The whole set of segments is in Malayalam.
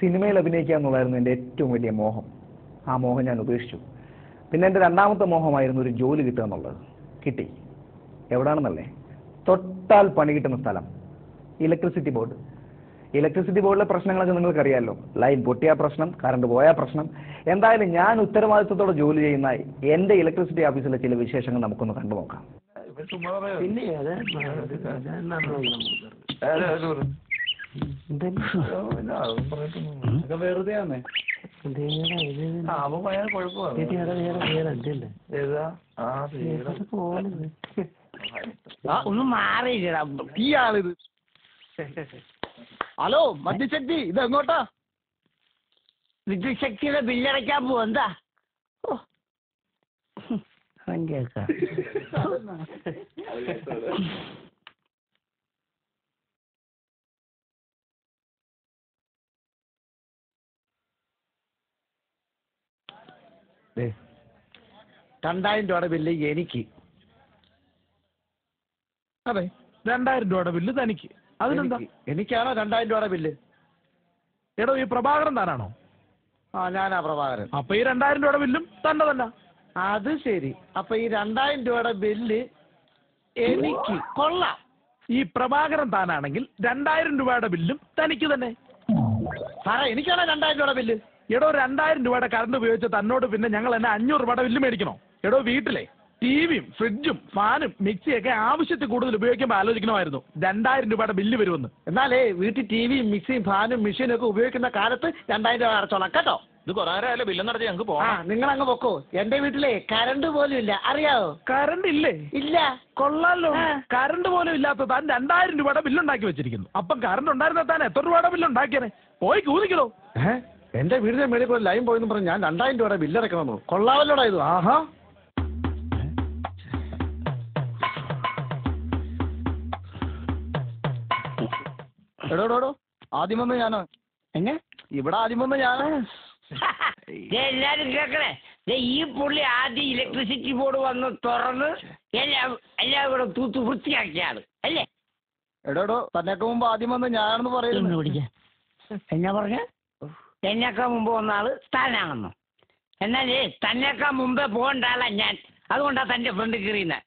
സിനിമയിൽ അഭിനയിക്കുക എന്നുള്ളതായിരുന്നു എൻ്റെ ഏറ്റവും വലിയ മോഹം. ആ മോഹം ഞാൻ ഉപേക്ഷിച്ചു. പിന്നെ എൻ്റെ രണ്ടാമത്തെ മോഹമായിരുന്നു ഒരു ജോലി കിട്ടുക എന്നുള്ളത്. കിട്ടി. എവിടാണെന്നല്ലേ? തൊട്ടാൽ പണി കിട്ടുന്ന സ്ഥലം, ഇലക്ട്രിസിറ്റി ബോർഡ്. ഇലക്ട്രിസിറ്റി ബോർഡിലെ പ്രശ്നങ്ങളൊക്കെ നിങ്ങൾക്കറിയാമല്ലോ. ലൈൻ പൊട്ടിയ പ്രശ്നം, കറണ്ട് പോയ പ്രശ്നം. എന്തായാലും ഞാൻ ഉത്തരവാദിത്വത്തോടെ ജോലി ചെയ്യുന്ന എൻ്റെ ഇലക്ട്രിസിറ്റി ഓഫീസിലെ ചില വിശേഷങ്ങൾ നമുക്കൊന്ന് കണ്ടു നോക്കാം. പിന്നെ വെറുതെയാന്നേ. ഒന്നും മാറിയില്ലടാ ഈ ആളിത്. ഹലോ മദ്യശക്തി, ഇത് എങ്ങോട്ടാ? വിദ്യുശക്തിയുടെ ബില്ലടയ്ക്കാൻ പോവാ. എന്താ കേൾക്കാം? $2000 ബില്ല് എനിക്ക്. അതെ, 2000 രൂപയുടെ ബില്ല് തനിക്ക്. അതിനെന്താ? എനിക്കാണോ $2000 ബില്ല്? എടോ, ഈ പ്രഭാകരൻ താനാണോ? ആ, ഞാനാ പ്രഭാകരൻ. അപ്പൊ ഈ 2000 രൂപയുടെ ബില്ലും തന്നെ തന്നെ. അത് ശരി. അപ്പൊ ഈ 2000 രൂപയുടെ ബില്ല് എനിക്ക്. കൊള്ളാം. ഈ പ്രഭാകരൻ താനാണെങ്കിൽ 2000 രൂപയുടെ ബില്ലും തനിക്ക് തന്നെ. സാറേ, എനിക്കാണോ 2000 രൂപയുടെ ബില്ല്? എടോ, 2000 രൂപയുടെ കറണ്ട് ഉപയോഗിച്ച് തന്നോട് പിന്നെ ഞങ്ങൾ എന്നെ 500 രൂപയുടെ ബില്ല് മേടിക്കണോ? എടോ, വീട്ടിലെ ടിവിയും ഫ്രിഡ്ജും ഫാനും മിക്സിയൊക്കെ ആവശ്യത്തിൽ കൂടുതൽ ഉപയോഗിക്കുമ്പോൾ ആലോചിക്കണമായിരുന്നു 2000 രൂപയുടെ ബില്ല് വരുമെന്ന്. എന്നാലേ വീട്ടിൽ ടിവിയും മിക്സിയും ഫാനും മെഷീനും ഒക്കെ ഉപയോഗിക്കുന്ന കാലത്ത് 2000 രൂപ അടച്ചോളാം കേട്ടോ. ഇത് കുറെ നേരമല്ലേ ബില്ല് നടത്തി ഞങ്ങൾക്ക് പോകാം. നിങ്ങൾ അങ്ങ് പൊക്കോ. എന്റെ വീട്ടിലെ കറണ്ട് പോലും ഇല്ല, അറിയാവോ? കറണ്ട് ഇല്ലേ? ഇല്ല. കൊള്ളാലോ. കറണ്ട് പോലും ഇല്ലാത്ത താൻ 2000 രൂപയുടെ ബില്ലുണ്ടാക്കി വെച്ചിരിക്കുന്നു. അപ്പം കറണ്ട് ഉണ്ടായിരുന്ന താൻ എത്ര രൂപയുടെ ബില്ലുണ്ടാക്കിയനെ? പോയി കൂതിക്കലോ. എന്റെ വീടിന്റെ മേളിൽ പോയി ലൈൻ പോയെന്ന് പറഞ്ഞ് ഞാൻ 2000 രൂപയുടെ ബില്ലടക്കണമെന്നോ? കൊള്ളാവല്ലോടാ ഇത്. ആഹാ. എടോടോ, ആദ്യം വന്ന് ഞാനോ? ഇവിടെ ആദ്യം വന്ന് ഞാനോ? എല്ലാരും കേക്കണേ. ഈ പുള്ളി ആദ്യം ഇലക്ട്രിസിറ്റി ബോർഡ് വന്ന് തുറന്ന് എല്ലാം കൂടെ തൂത്ത് വൃത്തിയാക്കിയാണ് അല്ലേ? എടോടോ, തന്നെയൊക്കെ മുമ്പ് ആദ്യം വന്ന് ഞാനാണെന്ന് പറയുന്നു. എന്നാ പറഞ്ഞ? എന്നേക്കാൾ മുമ്പ് വന്ന ആള് താനാണെന്നോ? എന്നാലേ തന്നേക്കാൾ മുമ്പേ പോകേണ്ട ആളാ ഞാൻ. അതുകൊണ്ടാ തന്റെ ഫ്രണ്ട് കയറിയുന്ന.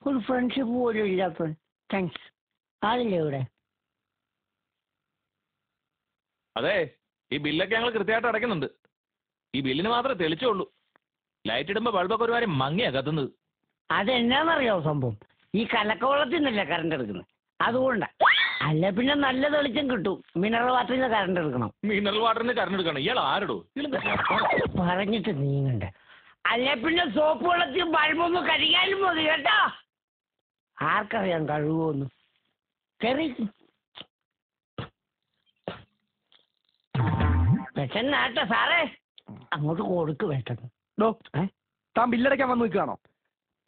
ഒരു ഫ്രണ്ട്ഷിപ്പ് പോലും ഇല്ലാത്ത. താങ്ക്സ്. ആളില്ലേ ഇവിടെ? അതെ, ഈ ബില്ലൊക്കെ ഞങ്ങൾ കൃത്യമായിട്ട് അടയ്ക്കുന്നുണ്ട്. ഈ ബില്ലിന് മാത്രമേ തെളിച്ചുള്ളൂ. ലൈറ്റ് ഇടുമ്പോ ബൾബൊക്കെ ഒരുമാതിരി മങ്ങിയാ കത്തുന്നത്. അതെന്നാന്നറിയാവോ സംഭവം? ഈ കലക്കവെള്ളത്തിൽ നിന്നല്ലേ കറണ്ട് എടുക്കുന്നത്, അതുകൊണ്ടാ. അല്ല പിന്നെ നല്ല തെളിച്ചം കിട്ടും. മിനറൽ വാട്ടറിൽ നിന്ന് കറണ്ട് എടുക്കണം. മിനറൽ വാട്ടറിന് കറണ്ട് എടുക്കണം? ഇയാൾ ആരടോ? പറഞ്ഞിട്ട് നീങ്ങണ്ട. അല്ല പിന്നെ സോപ്പ് വെള്ളത്തിൽ ബൾബൊന്ന് കഴുകിയാലും മതി കേട്ടോ. ആർക്കറിയാം കഴുകുമെന്ന്. കയറി പെട്ടെന്നാട്ടോ സാറേ. അങ്ങോട്ട് കൊടുക്ക് പെട്ടെന്ന്. താൻ ബില്ലടയ്ക്കാൻ വന്ന് നിൽക്കുകയാണോ?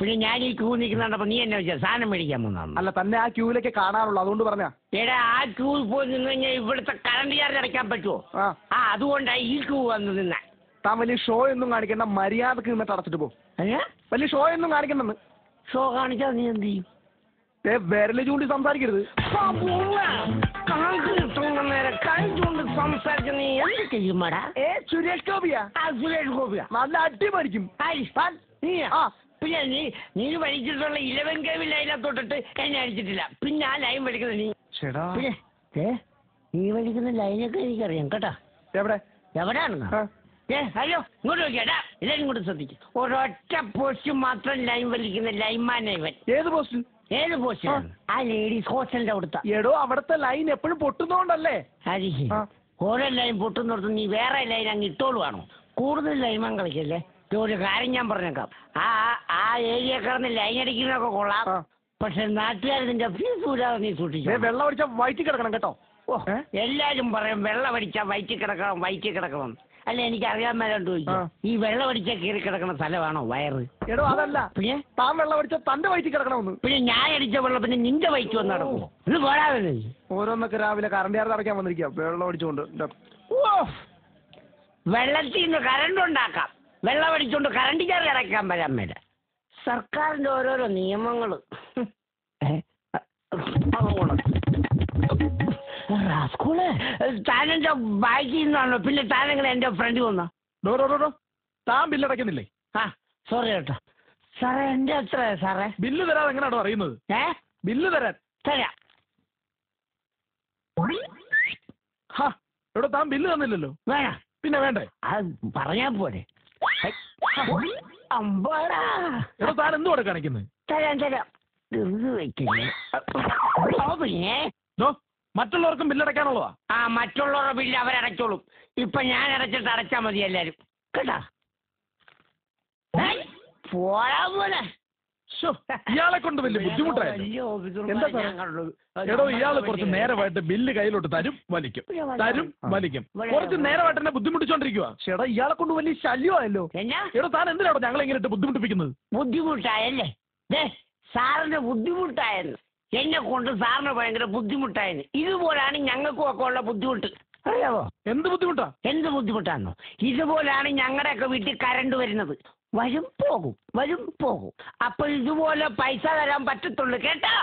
പിന്നെ ഞാൻ ഈ ക്യൂ നിൽക്കുന്നുണ്ടപ്പോ നീ എന്നെ വെച്ചാൽ സാധനം മേടിക്കാൻ വന്നാണ്? അല്ല, തന്നെ ആ ക്യൂവിലേക്ക് കാണാറുള്ളൂ, അതുകൊണ്ട് പറഞ്ഞാ. എടാ, ആ ക്യൂവിൽ പോയി നിന്ന് കഴിഞ്ഞാൽ ഇവിടുത്തെ കറണ്ട് ചാർജ് അടയ്ക്കാൻ പറ്റുമോ? അതുകൊണ്ടാ ഈ ക്യൂ വന്ന് നിന്ന. താൻ വലിയ ഷോ ഒന്നും കാണിക്കണ്ട, മര്യാദക്ക് നിന്നിട്ട് അടച്ചിട്ട് പോ. വലിയ ഷോ ഒന്നും കാണിക്കണ്ടെന്ന്. ഷോ കാണിച്ചാൽ നീ എന്ത് ചെയ്യും? വിരല് ചൂണ്ടി സംസാരിക്കരുത്. സംസാരിച്ച നീ എന്ത് ചെയ്യുമാടാ? സുരേഷ് ഗോപിയാ? സുരേഷ് ഗോപിയാ? നല്ല അടിപൊളിക്കും. പിന്നെ നീ വലിച്ചിട്ടുള്ള 11 kV ലൈനകത്തോട്ടിട്ട് എന്നെ അടിച്ചിട്ടില്ല. പിന്നെ ആ ലൈൻ വലിക്കുന്നത് നീ. നീ വലിക്കുന്ന ലൈനൊക്കെ എനിക്കറിയാം കേട്ടാ. എവിടെയാണ്? ഹലോ, ഇങ്ങോട്ട് നോക്കിയാടാ. എല്ലാരും ഇങ്ങോട്ട് ശ്രദ്ധിച്ചു. ഒരൊറ്റ പോസ്റ്റ് മാത്രം ലൈൻ വലിക്കുന്ന ലൈൻമാൻ ഇവൻ. ഏത് പോസ്റ്റ്? ഏത് പോസ്റ്റ്? ആ ലേഡീസ് ഹോസ്റ്റലിന്റെ അവിടുത്തെ. എടോ, അവിടുത്തെ ലൈൻ എപ്പോഴും പൊട്ടുന്നോണ്ടല്ലേ? ഹരിശി, ഓരോ ലൈൻ പൊട്ടുന്നിടത്ത് നീ വേറെ ലൈൻ അങ്ങ് ഇട്ടോളുവാണോ? കൂടുതൽ ലൈൻമാൻ കളിക്കല്ലേ. ഒരു കാര്യം ഞാൻ പറഞ്ഞേക്കാം. ആ ഏരിയ കിടന്ന് ലൈൻ അടിക്കുന്നതൊക്കെ കൊള്ളാം. പക്ഷെ നാട്ടുകാർ നിന്റെ ഫീസ് കൂടാതെ നീ സൂക്ഷിച്ചു. വെള്ളം അടിച്ചാൽ വയറ്റി കിടക്കണം കേട്ടോ. എല്ലാരും പറയും വെള്ളം അടിച്ചാൽ വയറ്റി കിടക്കണം. അല്ല, എനിക്ക് അറിയാൻ മേലോട്ട് ചോദിക്കും, ഈ വെള്ളം അടിച്ചാൽ കീറി കിടക്കുന്ന സ്ഥലമാണോ വയറ്? എടോ, അതല്ല. പിന്നെ താൻ വെള്ളം അടിച്ചാൽ തന്റെ വയറ്റി കിടക്കണമെന്ന്. പിന്നെ ഞാൻ അടിച്ച വെള്ളം പിന്നെ നിന്റെ വയറ്റി വന്ന് നടക്കുമോ? ഇത് പോരാതെ. ഓരോന്നൊക്കെ രാവിലെ കറണ്ട് ചാർജ് അടയ്ക്കാൻ വന്നിരിക്കുക, വെള്ളം അടിച്ചുകൊണ്ട്. വെള്ളത്തിൽ നിന്ന് കറണ്ട് ഉണ്ടാക്കാം, വെള്ളം അടിച്ചുകൊണ്ട് കറണ്ട് ചാർജ് അടയ്ക്കാൻ വരാൻ മേല. സർക്കാരിന്റെ ഓരോരോ നിയമങ്ങള്. സ്കൂള് താനെന്റെ ബാക്കിൽ നിന്നാണോ? പിന്നെ താനെങ്ങനെ എന്റെ ഫ്രണ്ട് വന്നോ? താൻ ബില്ലടയ്ക്കുന്നില്ലേ? ആ സോറി കേട്ടോ സാറേ. എന്റെ എത്ര സാറേ? ബില്ല് തരാതെ എങ്ങനെയാണോ അറിയുന്നത്? ബില്ല് തരാൻ തരാം. എടോ താൻ ബില്ല് തന്നില്ലല്ലോ. വേണം. പിന്നെ വേണ്ടേ? അത് പറഞ്ഞാ പോരെ. അമ്പാടാ. എടോ താൻ എന്തുകൂടെ കാണിക്കുന്നത്? തരാം. വെക്കില്ലേ? പിന്നെ മറ്റുള്ളവർക്കും ബില്ലടയ്ക്കാനുള്ളതാ. ആ മറ്റുള്ളവരുടെ ബില്ല് അവരടച്ചോളും. ഇപ്പൊ ഞാൻ അടച്ചിട്ട് അടച്ചാ മതി എല്ലാരും കേട്ടാ. പോരാ പോലെ. ഇയാളെ കൊണ്ട് വലിയ ബുദ്ധിമുട്ടായിരുന്നു. എന്താ എടോ ഇയാള് കുറച്ച് നേരമായിട്ട് ബില്ല് കയ്യിലോട്ട് തരും വലിക്കും. കുറച്ച് നേരമായിട്ട് എന്നെ ബുദ്ധിമുട്ടിച്ചോണ്ടിരിക്കുക. ചേട്ടാ ഇയാളെ കൊണ്ട് വലിയ ശല്യമായല്ലോ. എടോ താൻ എന്തിനാണോ ഞങ്ങളെ ഇങ്ങനെ ബുദ്ധിമുട്ടിപ്പിക്കുന്നത്? ബുദ്ധിമുട്ടായല്ലേ? സാറിന് ബുദ്ധിമുട്ടായെന്ന്. എന്നെ കൊണ്ട് സാറിന് ഭയങ്കര ബുദ്ധിമുട്ടായിരുന്നു. ഇതുപോലാണ് ഞങ്ങൾക്കും ഒക്കെ ഉള്ള ബുദ്ധിമുട്ട്. അറിയാവോ? എന്ത് ബുദ്ധിമുട്ടാ? എന്ത് ബുദ്ധിമുട്ടാണോ? ഇതുപോലാണ് ഞങ്ങളുടെയൊക്കെ വീട്ടിൽ കറണ്ട് വരുന്നത്. വരും പോകും. അപ്പൊ ഇതുപോലെ പൈസ തരാൻ പറ്റത്തുള്ളൂ കേട്ടാ.